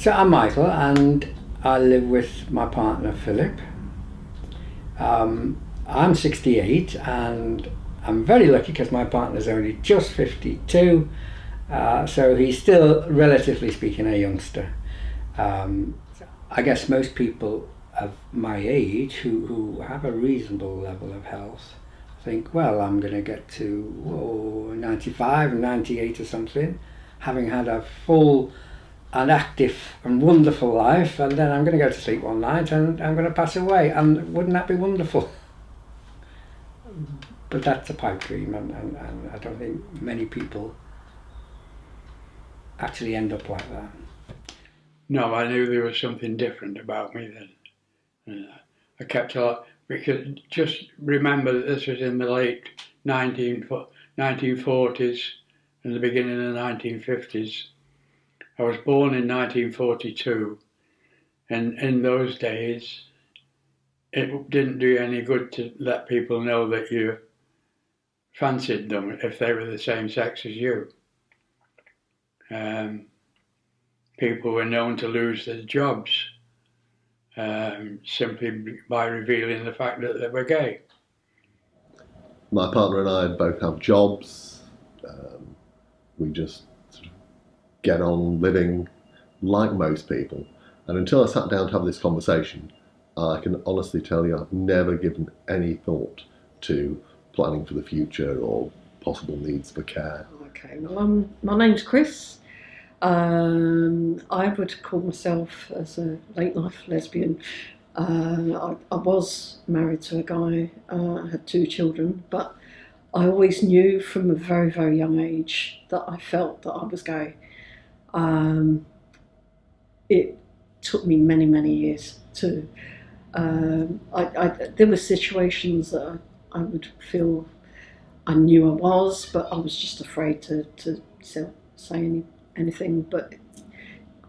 So I'm Michael, and I live with my partner Philip. I'm 68, and I'm very lucky because my partner's only just 52, so he's still, relatively speaking, a youngster. I guess most people of my age who have a reasonable level of health think, well, I'm going to get to 95 and 98 or something, having had a full and active and wonderful life, and then I'm going to go to sleep one night and I'm going to pass away, and wouldn't that be wonderful? But that's a pipe dream, and I don't think many people actually end up like that. No, I knew there was something different about me then. I kept on, because just remember that this was in the late 1940s and the beginning of the 1950s. I was born in 1942, and in those days it didn't do you any good to let people know that you fancied them if they were the same sex as you. People were known to lose their jobs simply by revealing the fact that they were gay. My partner and I both have jobs. We just sort of get on living like most people. And until I sat down to have this conversation, I can honestly tell you I've never given any thought to planning for the future or possible needs for care. Okay, well, my name's Chris. I would call myself as a late life lesbian. I was married to a guy, had 2 children, but I always knew from a very, very young age that I felt that I was gay. It took me many, many years to. There were situations that I would feel I knew I was, but I was just afraid to say anything. But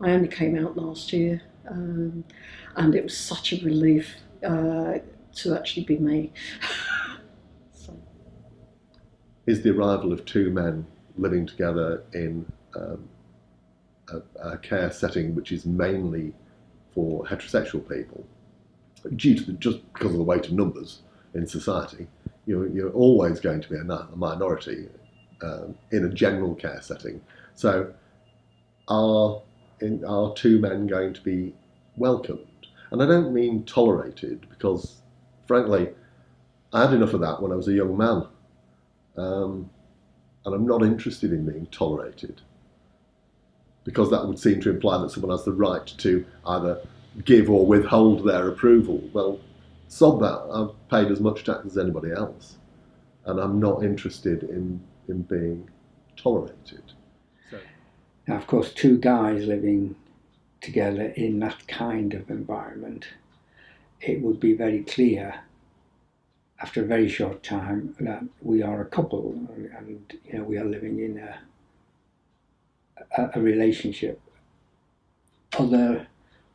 I only came out last year, and it was such a relief to actually be me. So. Is the arrival of 2 men living together in a care setting which is mainly for heterosexual people, due to just because of the weight of numbers in society, you're always going to be a minority in a general care setting. So are 2 men going to be welcomed? And I don't mean tolerated, because frankly I had enough of that when I was a young man, and I'm not interested in being tolerated, because that would seem to imply that someone has the right to either give or withhold their approval. Well, sod that. I've paid as much tax as anybody else, and I'm not interested in being tolerated. So. Now, of course, 2 guys living together in that kind of environment, it would be very clear after a very short time that we are a couple, and we are living in a relationship. Other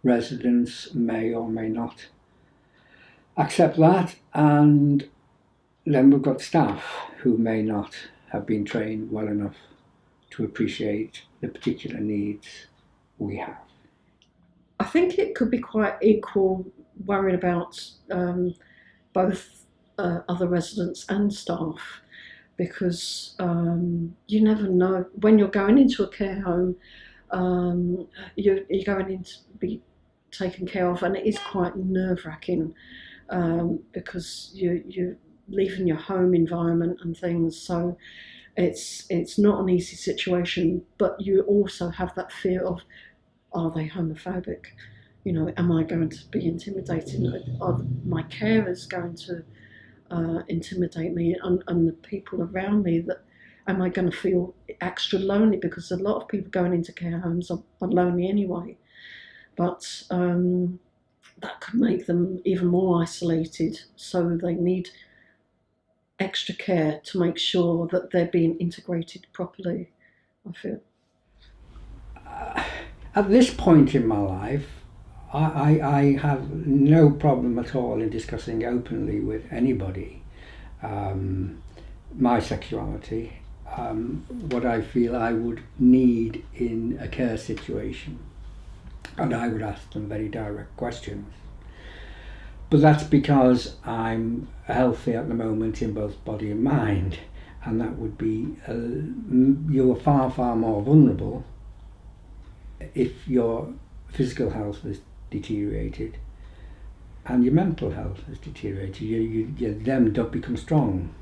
residents may or may not accept that, and then we've got staff who may not have been trained well enough to appreciate the particular needs we have. I think it could be quite equal, worrying about both other residents and staff, because you never know when you're going into a care home. You're going in to be taken care of, and it is quite nerve-wracking because you're leaving your home environment and things. So it's not an easy situation, but you also have that fear of, are they homophobic? Am I going to be intimidated? Are my carers going to intimidate me, and the people around me? That am I going to feel extra lonely, because a lot of people going into care homes are lonely anyway, but that could make them even more isolated, so they need extra care to make sure that they're being integrated properly, I feel. At this point in my life, I have no problem at all in discussing openly with anybody my sexuality, what I feel I would need in a care situation. and I would ask them very direct questions. But that's because I'm healthy at the moment in both body and mind, and that would be you're far, far more vulnerable if your physical health has deteriorated and your mental health has deteriorated. You then don't become strong.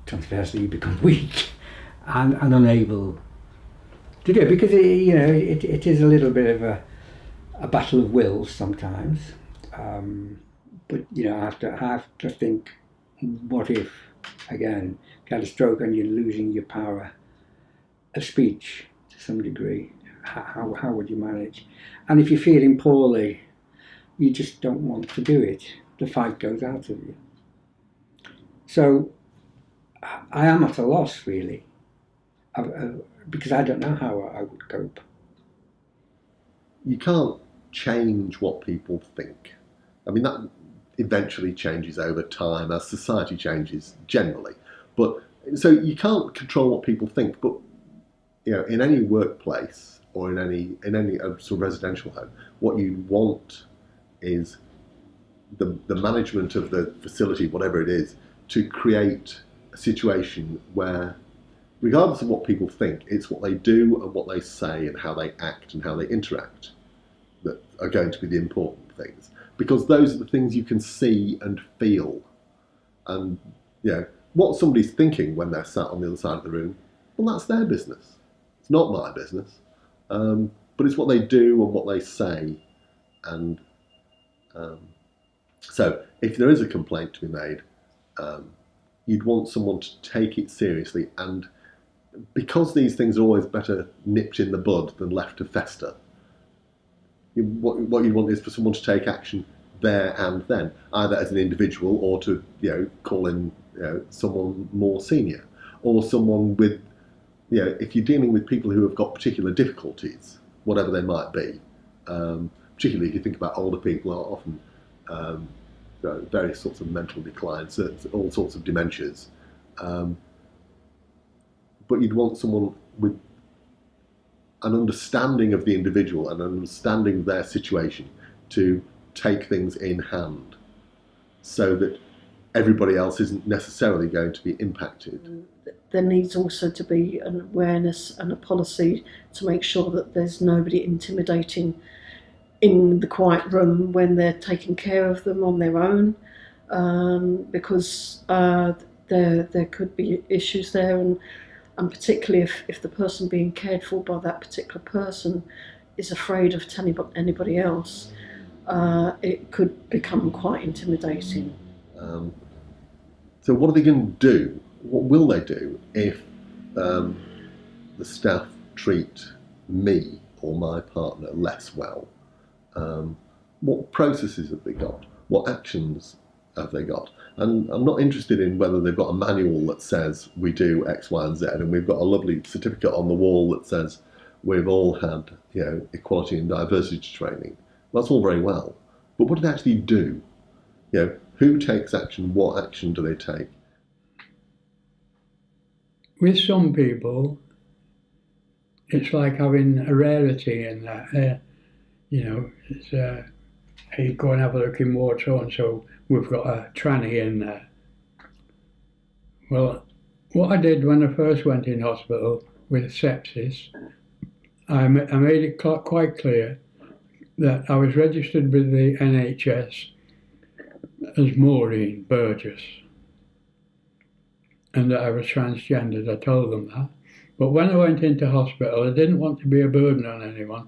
Transversely, you become weak and unable to do it, because it is a little bit of a battle of wills sometimes. But I have to think, what if, again, you had a stroke and you're losing your power of speech to some degree? How would you manage? And if you're feeling poorly, you just don't want to do it. The fight goes out of you. So I am at a loss, really, because I don't know how I would cope. You can't change what people think. I mean, that eventually changes over time as society changes generally. But so you can't control what people think. But in any workplace or in any sort of residential home, what you want is the management of the facility, whatever it is, to create a situation where, regardless of what people think, it's what they do and what they say and how they act and how they interact that are going to be the important things. Because those are the things you can see and feel. And what somebody's thinking when they're sat on the other side of the room, well, that's their business. It's not my business. But it's what they do and what they say. And so if there is a complaint to be made, you'd want someone to take it seriously, and because these things are always better nipped in the bud than left to fester, what you want is for someone to take action there and then, either as an individual or to call in someone more senior, or someone with if you're dealing with people who have got particular difficulties, whatever they might be, particularly if you think about older people are often various sorts of mental declines, all sorts of dementias. But you'd want someone with an understanding of the individual and an understanding of their situation to take things in hand so that everybody else isn't necessarily going to be impacted. There needs also to be an awareness and a policy to make sure that there's nobody intimidating in the quiet room when they're taking care of them on their own, because there could be issues there, and particularly if the person being cared for by that particular person is afraid of telling anybody else, it could become quite intimidating. So what are they going to do? What will they do if the staff treat me or my partner less well? What processes have they got? What actions have they got? And I'm not interested in whether they've got a manual that says we do X, Y, and Z, and we've got a lovely certificate on the wall that says we've all had equality and diversity training. That's all very well, but what do they actually do? Who takes action? What action do they take? With some people, it's like having a rarity in that. It's you go and have a look in ward so and so, we've got a tranny in there. Well, what I did when I first went in hospital with sepsis, I made it quite clear that I was registered with the NHS as Maureen Burgess, and that I was transgendered. I told them that. But when I went into hospital, I didn't want to be a burden on anyone.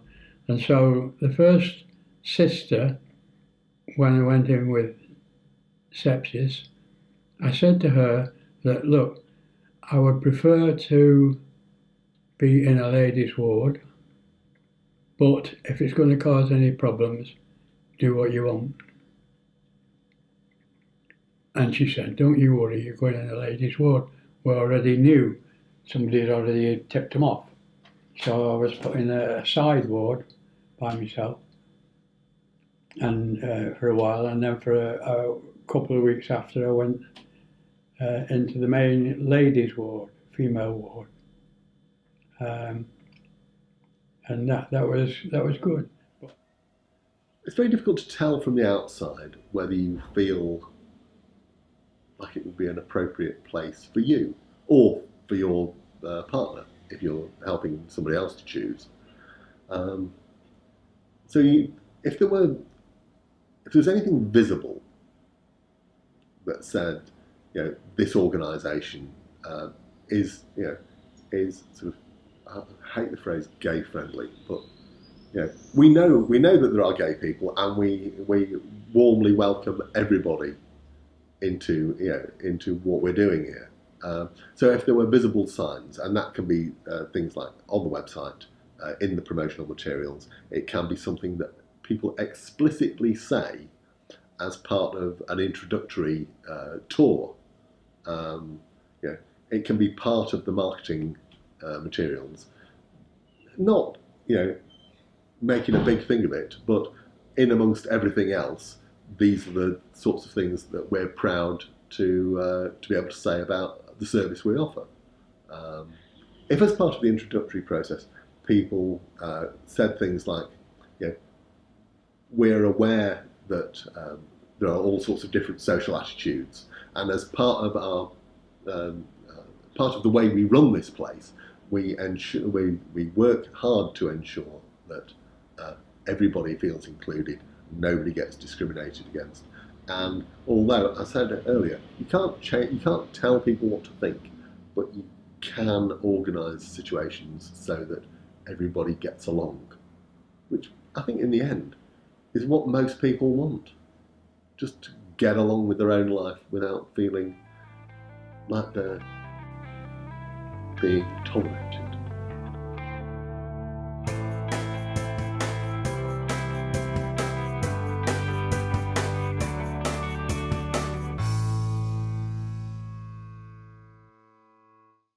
And so the first sister, when I went in with sepsis, I said to her that, look, I would prefer to be in a ladies' ward, but if it's going to cause any problems, do what you want. And she said, don't you worry, you're going in a ladies' ward. We already knew somebody had already tipped them off. So I was put in a side ward by myself, and for a while, and then for a couple of weeks after, I went into the main ladies' ward, female ward. and that was good. It's very difficult to tell from the outside whether you feel like it would be an appropriate place for you or for your partner if you're helping somebody else to choose. If there was anything visible that said, this organisation is sort of, I hate the phrase gay friendly, but we know that there are gay people, and we warmly welcome everybody into what we're doing here. So if there were visible signs, and that can be things like on the website, in the promotional materials, it can be something that people explicitly say as part of an introductory tour. It can be part of the marketing materials, not making a big thing of it, but in amongst everything else, these are the sorts of things that we're proud to be able to say about the service we offer. If as part of the introductory process, people said things like, we're aware that there are all sorts of different social attitudes, and as part of our part of the way we run this place, we work hard to ensure that everybody feels included, nobody gets discriminated against. And although I said earlier, you can't tell people what to think, but you can organise situations so that everybody gets along, which I think in the end is what most people want. Just to get along with their own life without feeling like they're being tolerated.